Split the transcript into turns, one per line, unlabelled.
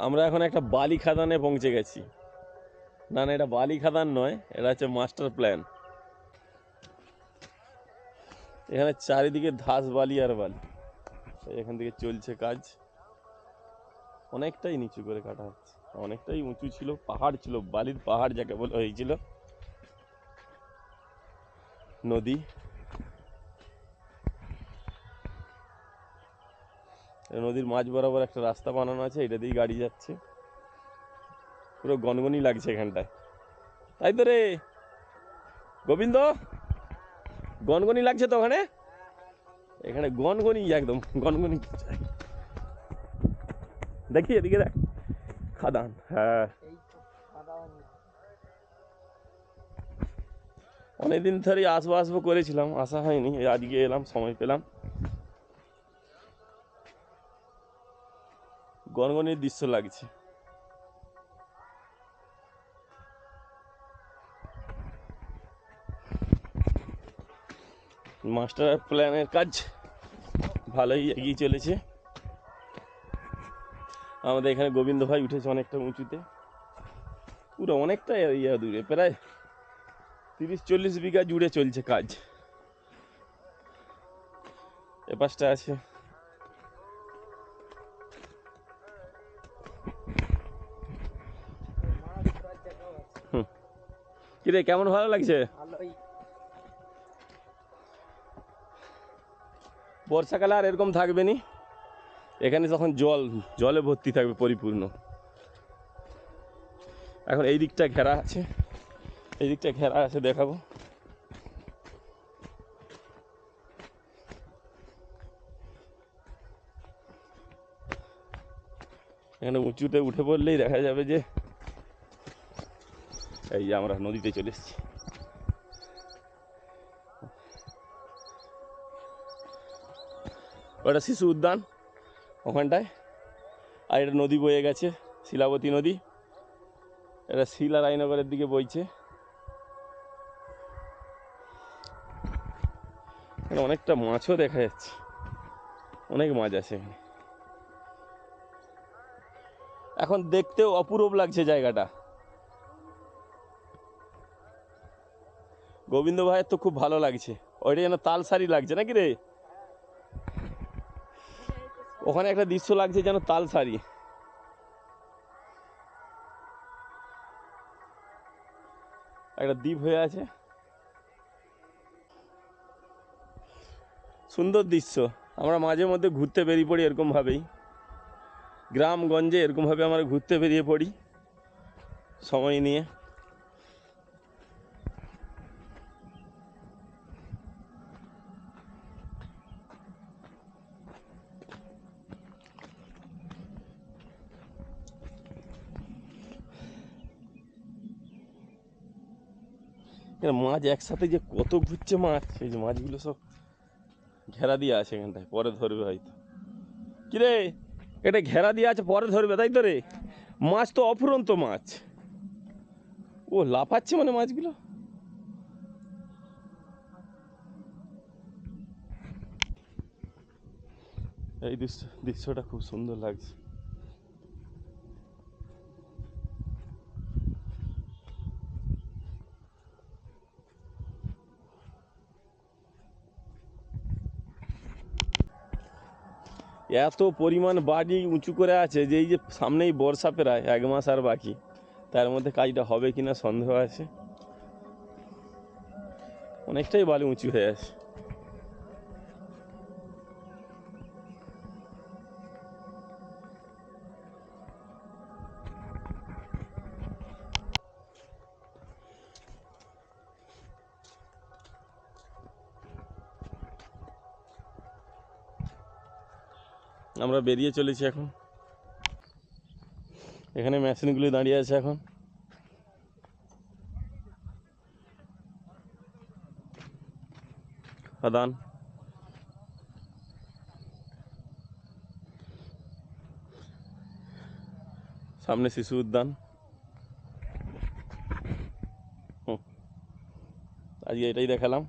আমরা এখন একটা বালি খাদানে পৌঁছে গেছি। না না, এটা বালি খাদান নয়, এটা হচ্ছে মাস্টার প্ল্যান। এখানে চারিদিকে ধাস বালি আর বালি। এখান থেকে চলছে কাজ। অনেকটাই নিচু করে কাটা হচ্ছে, অনেকটাই উঁচু ছিল, পাহাড় ছিল, বালির পাহাড় যাকে বলা হয়েছিল। নদী, নদীর মাঝ বরাবর একটা রাস্তা বানানো আছে, এটা দিয়েই গাড়ি যাচ্ছে। পুরো গনগনি লাগছে এখানটায়, তাই তো রে গোবিন্দ? গনগনি লাগছে তো ওখানে? এখানে গনগনি, একদম গনগনি। দেখি এদিকে দেখ, খাদান। হ্যাঁ, অনেকদিন ধরেই আসবো আসবো করেছিলাম, আসা হয়নি, আজকে এলাম, সময় পেলাম। গনগনির দৃশ্য লাগছে। মাস্টার প্ল্যানের কাজ ভালোই এগিয়ে চলেছে। আমাদের এখানে গোবিন্দ ভাই উঠেছে অনেকটা উঁচুতে, পুরো অনেকটা এরিয়া দূরে, প্রায় 30-40 বিঘা জুড়ে চলছে কাজ। এ পাশটা আছে। কিরে, কেমন ভালো লাগছে? বর্ষাকালে আর এরকম থাকবে নি, এখানে তখন জলে ভর্তি থাকবে পরিপূর্ণ। এখন এই দিকটা ঘেরা আছে, এই দিকটা ঘেরা আছে, দেখাবো। এখানে উঁচুতে উঠে পড়লেই দেখা যাবে যে এই যে আমরা নদীতে চলে এসেছি। ওটা শিশু উদ্যান ওখানটায়, আর এটা নদী বয়ে গেছে, শিলাবতী নদী। এটা শিলা রায়নগরের দিকে বইছে। এখানে অনেকটা মাছও দেখা যাচ্ছে, অনেক মাছ আছে এখানে। এখন দেখতেও অপূরূপ লাগছে জায়গাটা। গোবিন্দ ভাইয়ের তো খুব ভালো লাগছে, ওইটা যেন তালসারি লাগছে নাকি রে? ওখানে একটা দৃশ্য লাগছে যেন তালসারি। একটা দ্বীপ হয়ে আছে, সুন্দর দৃশ্য। আমরা মাঝে মধ্যে ঘুরতে বেরিয়ে পড়ি এরকমভাবেই, গ্রামগঞ্জে এরকমভাবে আমরা ঘুরতে বেরিয়ে পড়ি সময় নিয়ে। মাছ একসাথে যে কত ঘুরছে মাছ, এই যে মাছগুলো সব ঘেরা দিয়ে আছে এখানটায়, পরে ধরবে হয়তো। কিরে, এটা ঘেরা দিয়ে আছে, পরে ধরবে, তাই তো রে? মাছ তো অফুরন্ত মাছ, ও লাফাচ্ছে মানে মাছগুলো। এই দৃশ্যটা খুব সুন্দর লাগছে। এত পরিমাণ বাড়ি উঁচু করে আছে যে এই যে সামনেই বর্ষা, প্রায় 1 মাস আর বাকি, তার মধ্যে কাজটা হবে কিনা সন্দেহ আছে। অনেকটাই বালি উঁচু হয়ে আছে। আমরা বেরিয়ে চলেছি এখন। এখানে মেশিনগুলি দাঁড়িয়ে আছে এখন। খাদান, সামনে শিশু উদ্যান। আজকে এটাই দেখালাম।